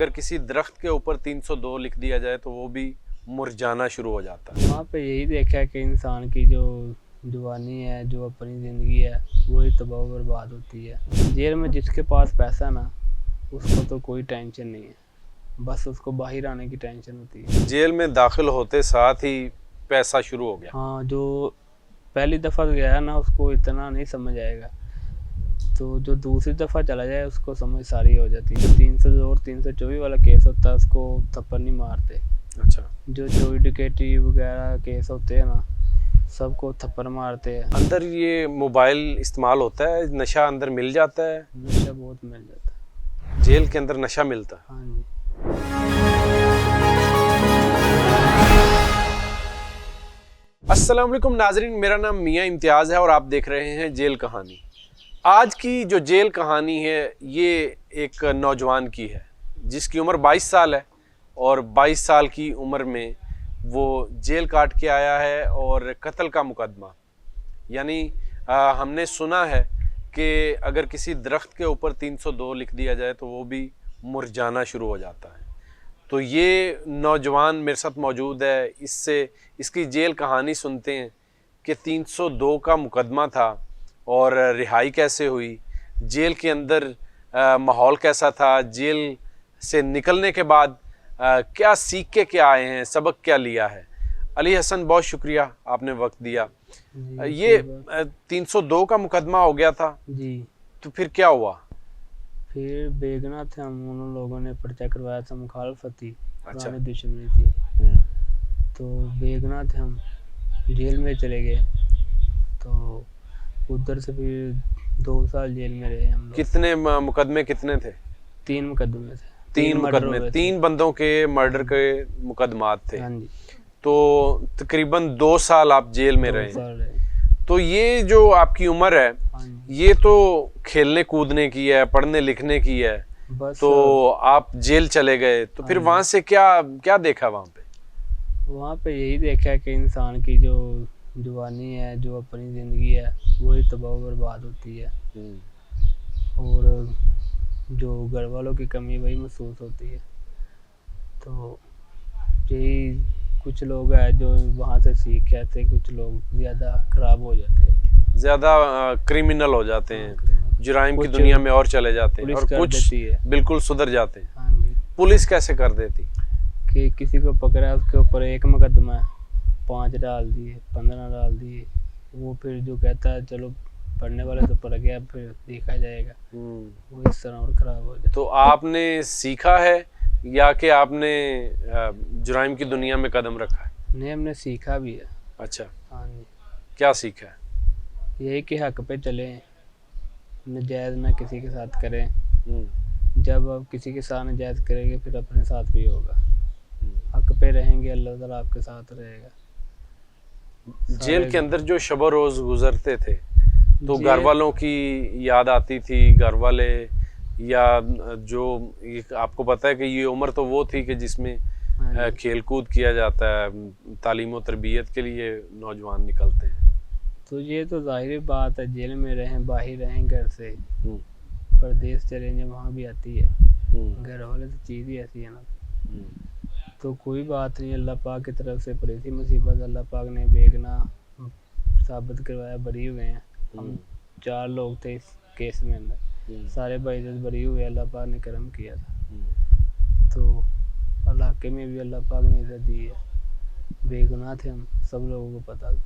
अगर किसी दरख्त के ऊपर 302 लिख दिया जाए तो वो भी मुरझाना शुरू हो जाता है। वहाँ पे यही देखा है कि इंसान की जो जवानी है, जो अपनी ज़िंदगी है, वही तबाह बर्बाद होती है। जेल में जिसके पास पैसा ना, उसको तो कोई टेंशन नहीं है, बस उसको बाहर आने की टेंशन होती है। जेल में दाखिल होते साथ ही पैसा शुरू हो गया। हाँ, जो पहली दफ़ा गया है ना, उसको इतना नहीं समझ आएगा, तो जो दूसरी दफ़ा चला जाए उसको समझ सारी हो जाती है। जो 302 और 324 वाला केस होता है उसको थप्पड़ नहीं मारते। अच्छा, जो चोरी डकैती वगैरह केस होते हैं ना, सबको थप्पड़ मारते हैं। अंदर ये मोबाइल इस्तेमाल होता है, नशा अंदर मिल जाता है। नशा बहुत मिल जाता है। जेल के अंदर नशा मिलता है। हाँ जी। अस्सलाम वालेकुम नाजरीन, मेरा नाम मियां इम्तियाज़ है और आप देख रहे हैं जेल कहानी। आज की जो जेल कहानी है ये एक नौजवान की है जिसकी उम्र 22 साल है और 22 साल की उम्र में वो जेल काट के आया है और कत्ल का मुकदमा, यानी हमने सुना है कि अगर किसी दरख्त के ऊपर 302 लिख दिया जाए तो वो भी मुरझाना शुरू हो जाता है। तो ये नौजवान मेरे साथ मौजूद है, इससे इसकी जेल कहानी सुनते हैं कि 302 का मुकदमा था और रिहाई कैसे हुई, जेल के अंदर माहौल कैसा था, जेल से निकलने के बाद क्या सीख के क्या आए हैं, सबक क्या लिया है। अली हसन, बहुत शुक्रिया आपने वक्त दिया। ये 302 का मुकदमा हो गया था जी। तो फिर क्या हुआ? फिर बेगना थे हम, उन लोगों ने पर्चा करवाया था, मुखालफत थी, अच्छा। पुरानी दुश्मनी थी, तो बेगना थे हम, जेल में चले गए। तो उधर से फिर 2 साल जेल में रहे हम लोग। कितने मुकदमे कितने थे? 3 मुकदमे थे। 3 मर्डर मुकदमे, हुए थे। 3 बंदों के मर्डर के मुकदमात थे। हाँ जी। तो तकरीबन 2 साल आप जेल में 2 रहे। साल रहे। तो ये जो आपकी उम्र है हाँ जी। ये तो खेलने कूदने की है, पढ़ने लिखने की है, बस तो आप जेल चले गए तो फिर वहां से क्या क्या देखा वहां पे? वहाँ पे यही देखा है कि इंसान की जो जवानी है, जो अपनी ज़िंदगी है, वही तबाह बर्बाद होती है, और जो घर वालों की कमी वही महसूस होती है। तो यही कुछ लोग हैं जो वहाँ से सीख के आते हैं, कुछ लोग ज़्यादा ख़राब हो जाते हैं, ज्यादा क्रिमिनल हो जाते हैं, जुराइम की कुछ दुनिया में और चले जाते हैं, पुलिस और कर कुछ देती है। बिल्कुल सुधर जाते हैं। हाँ जी। पुलिस कैसे कर देती? कि किसी को पकड़ा, उसके ऊपर 1 मुकदमा है, 5 डाल दिए, 15 डाल दिए, वो फिर जो कहता है चलो पढ़ने वाले तो पढ़ गया, फिर देखा जाएगा, वो इस तरह और ख़राब हो जाए। तो आपने सीखा है या कि आपने जुराइम की दुनिया में कदम रखा है? नहीं, हमने सीखा भी है। अच्छा, हाँ जी। क्या सीखा है? यही कि हक पे चलें, नजायज़ ना किसी के साथ करें। जब आप किसी के साथ नजायज़ करेंगे फिर अपने साथ भी होगा। हक पे रहेंगे, अल्लाह ताला आपके साथ रहेगा। जेल के अंदर जो शब रोज़ गुजरते थे तो घर वालों की याद आती थी, घर वाले, या जो आपको पता है कि ये उम्र तो वो थी कि जिसमें खेल कूद किया जाता है, तालीम और तरबियत के लिए नौजवान निकलते हैं। तो ये तो जाहिर बात है, जेल में रहें, बाहर रहें, घर से परदेश चले जाएं, वहाँ भी आती है। घर वाले तो चीज़ ही ऐसी है ना। तो कोई बात नहीं, अल्लाह पाक की तरफ से पड़ी थी मुसीबत, अल्लाह पाक ने बेगना साबित करवाया, बरी हुए हैं हम। 4 लोग थे इस केस में अंदर, सारे बाइज्जत बरी हुए, अल्लाह पाक ने करम किया था। तो इलाके में भी अल्लाह पाक ने इज्जत दी है। बेगुनाह थे हम, सब लोगों को पता था,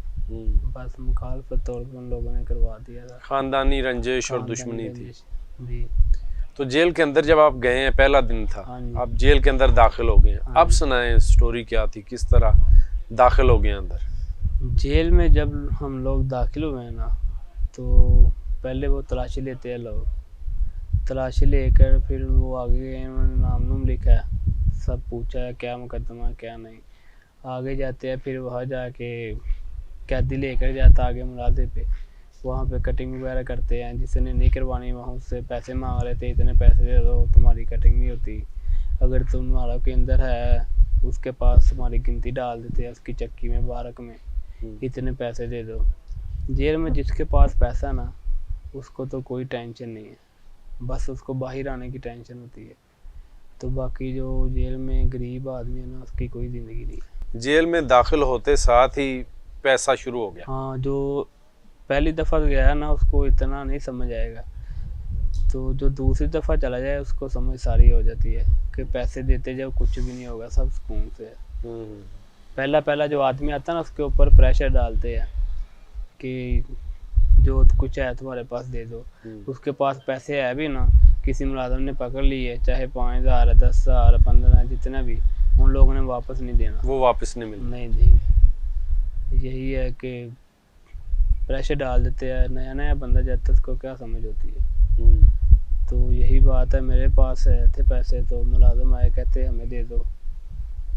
बस मुखालफत तौर पर उन लोगों ने करवा दिया था। खानदानी रंजिश और दुश्मनी थी जी। तो जेल के अंदर जब आप गए हैं, पहला दिन था, हाँ, आप जेल के अंदर दाखिल हो गए। अब सुनाएं स्टोरी क्या थी, किस तरह दाखिल हो गए अंदर? जेल में जब हम लोग दाखिल हुए ना, तो पहले वो तलाशी लेते हैं लोग, तलाशी लेकर फिर वो आगे गए, उन्होंने नाम नूम लिखा है, सब पूछा है क्या मुकदमा क्या नहीं। आगे जाते हैं, फिर वहाँ जाके कैदी लेकर जाता आगे मुलाजे पे, वहाँ पे कटिंग वगैरह करते हैं, जिसने नहीं करवानी वहाँ उससे पैसे मांग लेते, इतने पैसे दे दो तुम्हारी कटिंग नहीं होती, अगर तुम्हारा के अंदर है उसके पास तुम्हारी गिनती डाल देते हैं उसकी चक्की में, बारक में, इतने पैसे दे दो। जेल में जिसके पास पैसा ना, उसको तो कोई टेंशन नहीं है, बस उसको बाहर आने की टेंशन होती है। तो बाकी जो जेल में गरीब आदमी है ना, उसकी कोई ज़िंदगी नहीं है। जेल में दाखिल होते साथ ही पैसा शुरू हो गया। हाँ, जो पहली दफ़ा गया है ना, उसको इतना नहीं समझ आएगा, तो जो दूसरी दफ़ा चला जाए उसको समझ सारी हो जाती है कि पैसे देते जाओ कुछ भी नहीं होगा, सब सुकून से है। पहला पहला जो आदमी आता है ना, उसके ऊपर प्रेशर डालते हैं कि जो कुछ है तुम्हारे पास दे दो। उसके पास पैसे है भी ना, किसी मुलाजिम ने पकड़ लिए, चाहे 5,000 10,000 15, जितना भी, उन लोगों ने वापस नहीं देना, वो वापस नहीं मिलना। नहीं देंगे। यही है कि प्रेशर डाल देते हैं, नया नया बंदा जाता है, उसको क्या समझ होती है। तो यही बात है, मेरे पास थे पैसे, तो मुलाजिम आए, कहते हमें दे दो,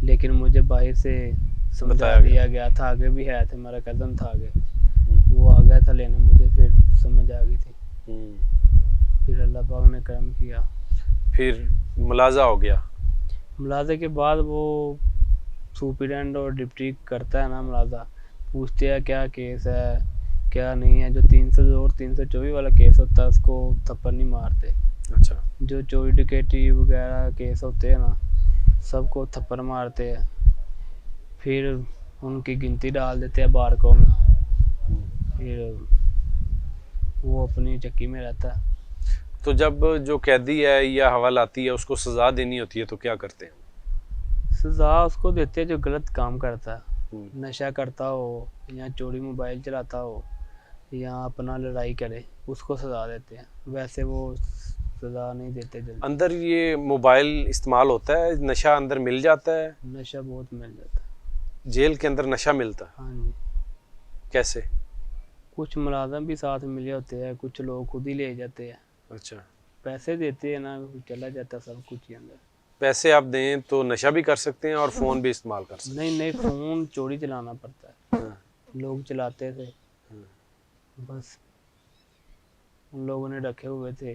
लेकिन मुझे बाहर से समझा दिया गया था, आगे भी है थे, मेरा कज़न था आगे, वो आ गया था लेने मुझे, फिर समझ आ गई थी। फिर अल्लाह पाक ने करम किया, फिर मुलाजा हो गया। मुलाजे के बाद वो सुपरिटेंडेंट और डिप्टी करता है ना मुलाजा, पूछते हैं क्या केस है क्या नहीं है। जो 302 और 324 वाला केस होता है उसको थप्पड़ नहीं मारते। अच्छा। जो चोरी डकैती वगैरह केस होते हैं ना, सबको थप्पड़ मारते हैं, फिर उनकी गिनती डाल देते हैं बारकों में, फिर वो अपनी चक्की में रहता है। तो जब जो कैदी है या हवालाती है उसको सजा देनी होती है तो क्या करते हैं? सजा उसको देते हैं जो गलत काम करता है, नशा करता हो या चोरी मोबाइल चलाता हो या अपना लड़ाई करे, उसको सजा देते हैं। वैसे वो सजा नहीं देते जल्दी। अंदर ये मोबाइल इस्तेमाल होता है, नशा अंदर मिल जाता है? नशा बहुत मिल जाता है जेल के अंदर, नशा मिलता है? हाँ जी। कैसे? कुछ मुलाजिम भी साथ मिले होते हैं, कुछ लोग खुद ही ले जाते हैं। अच्छा। पैसे देते हैं ना, चला जाता सब कुछ ही अंदर। पैसे आप दें तो नशा भी कर सकते हैं और फ़ोन भी इस्तेमाल कर सकते नहीं नहीं, फ़ोन चोरी चलाना पड़ता है। हैं। लोग चलाते थे, बस उन लोगों ने रखे हुए थे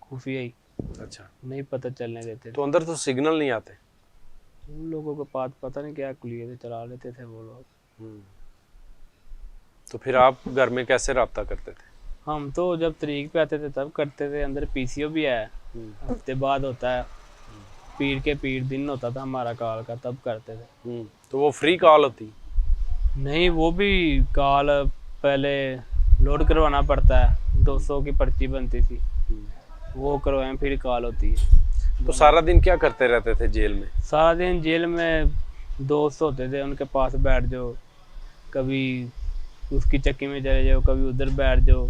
खुफिया ही, अच्छा। नहीं पता चलने देते थे। तो अंदर तो सिग्नल नहीं आते? उन लोगों को पता नहीं क्या कुलिये थे, चला लेते थे वो लोग। तो फिर आप घर में कैसे रब्ता करते थे? हम तो जब तरीक पे आते थे तब करते थे। अंदर पीसीओ भी है, हफ्ते बाद होता है, पीर के पीर दिन होता था हमारा कॉल का, तब करते थे। तो वो फ्री कॉल होती? नहीं, वो भी कॉल पहले लोड करवाना पड़ता है, 200 की पर्ची बनती थी, वो करवाएं फिर कॉल होती है। तो सारा दिन क्या करते रहते थे जेल में? सारा दिन जेल में दोस्त होते थे, उनके पास बैठ जाओ, कभी उसकी चक्की में चले जाओ, कभी उधर बैठ जाओ।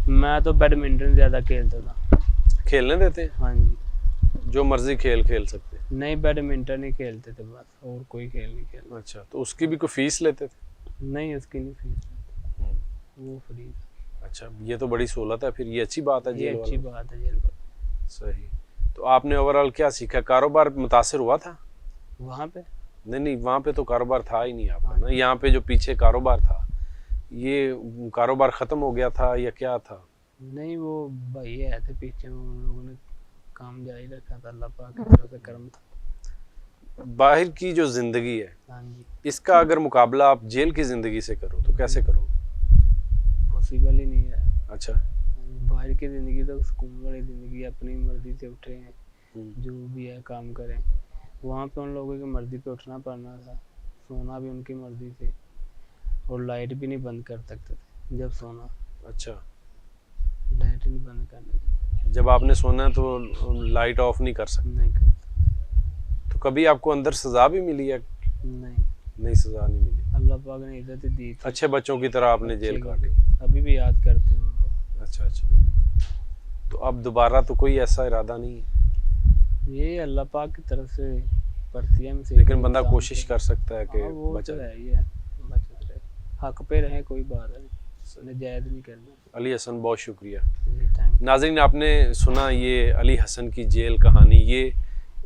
मैं तो बैडमिंटन ज़्यादा खेलता था। खेलने देते? हाँ जी। जो मर्जी खेल सकते? नहीं, बैडमिंटन ही खेलते थे बस, और कोई खेल नहीं खेलता। अच्छा। तो उसकी भी कोई फीस लेते थे? नहीं, उसकी नहीं फीस, वो फ्री। अच्छा, ये तो बड़ी सहूलत है फिर, ये अच्छी बात है ये जेल अच्छी वालों। बात है जेल पर। सही। तो आपने ओवरऑल क्या सीखा? कारोबार मुतासिर हुआ था वहाँ पे? नहीं, वहाँ पे तो कारोबार था ही नहीं आपका ना। यहाँ पे जो पीछे कारोबार था, ये कारोबार ख़त्म हो गया था या क्या था? नहीं, वो भाई आए थे पीछे, उन लोगों ने काम जारी रखा था, अल्लाह पाक की तरफ से करम था। बाहर की जो ज़िंदगी है, हाँ जी, इसका अगर मुकाबला आप जेल की ज़िंदगी से करो तो कैसे करोगे? पॉसिबल ही नहीं है। अच्छा। बाहर की ज़िंदगी तो सुकून वाली ज़िंदगी, अपनी मर्ज़ी से उठे हैं, जो भी है काम करें। वहाँ पे उन लोगों की मर्ज़ी पे उठना पड़ना था, सोना भी उनकी मर्ज़ी से, और लाइट भी नहीं बंद कर सकते थे जब सोना। अच्छा। लाइट नहीं बंद करने दी। जब आपने सोना है तो लाइट ऑफ नहीं कर सकते? नहीं कर सकते। तो कभी आपको अंदर सज़ा भी मिली है? नहीं, सज़ा नहीं मिली। अल्लाह पाक ने इज्जत दी थी। अच्छे बच्चों की तरह आपने जेल काटी? अभी भी याद करते हैं वो लोग। अच्छा। तो अब दोबारा तो कोई ऐसा इरादा नहीं है? ये अल्लाह पाक की तरफ से पड़ती है मुसीबत। लेकिन बंदा कोशिश कर सकता है कि वो बचा तो है ही है, बचत रहे, हक पे रहे, कोई बात नहीं, नजायज़ नहीं करना। अली हसन, बहुत शुक्रिया। थैंक नाज़रीन, आपने सुना ये अली हसन की जेल कहानी। ये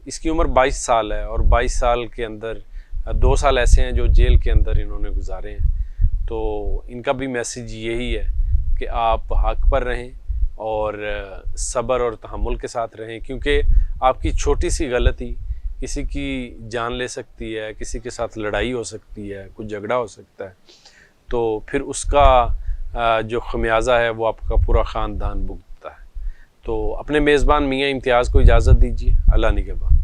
इसकी उम्र 22 साल है और 22 साल के अंदर 2 साल ऐसे हैं जो जेल के अंदर इन्होंने गुजारे हैं। तो इनका भी मैसेज यही है कि आप हक पर रहें और सब्र और तहम्मुल के साथ रहें, क्योंकि आपकी छोटी सी गलती किसी की जान ले सकती है, किसी के साथ लड़ाई हो सकती है, कुछ झगड़ा हो सकता है, तो फिर उसका जो खमियाजा है वो आपका पूरा ख़ानदान भुगतता है। तो अपने मेज़बान मियाँ इम्तियाज़ को इजाज़त दीजिए। अल्लाह निगहबान।